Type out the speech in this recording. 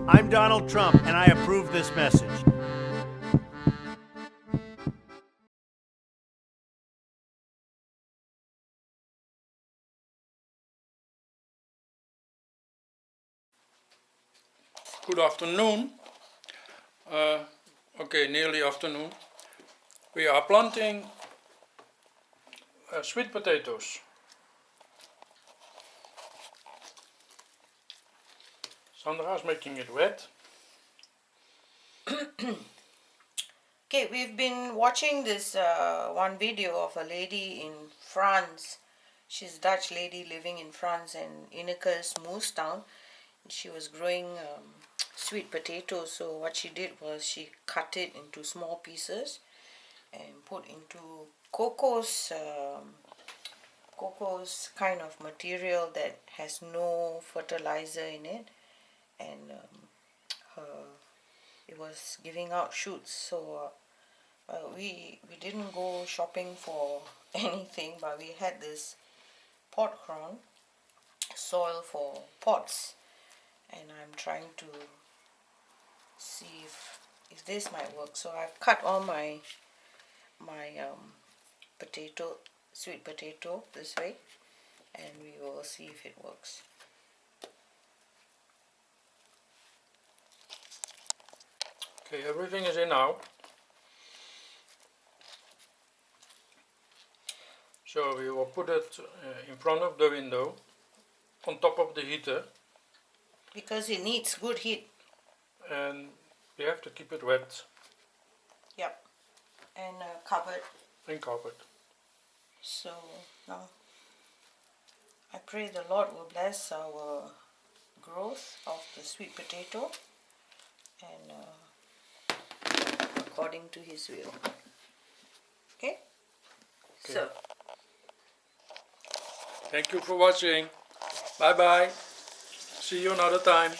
I'm Donald Trump, and I approve this message. Good afternoon. Okay, nearly afternoon. We are planting sweet potatoes. Sandra is making it wet. Okay, we've been watching this one video of a lady in France. She's a Dutch lady living in France and Inneke's Moose Town. She was growing sweet potatoes. So what she did was she cut it into small pieces and put into coco's kind of material that has no fertilizer in it, and it was giving out shoots. So we didn't go shopping for anything, but we had this pot ground soil for pots, and I'm trying to see if this might work. So I've cut all my sweet potato this way, and we will see if it works. Okay, everything is in now. So we will put it in front of the window, on top of the heater. Because it needs good heat. And we have to keep it wet. Yep. And covered. And covered. So now I pray the Lord will bless our growth of the sweet potato, and according to His will. Okay? So. Thank you for watching. Bye bye. See you another time.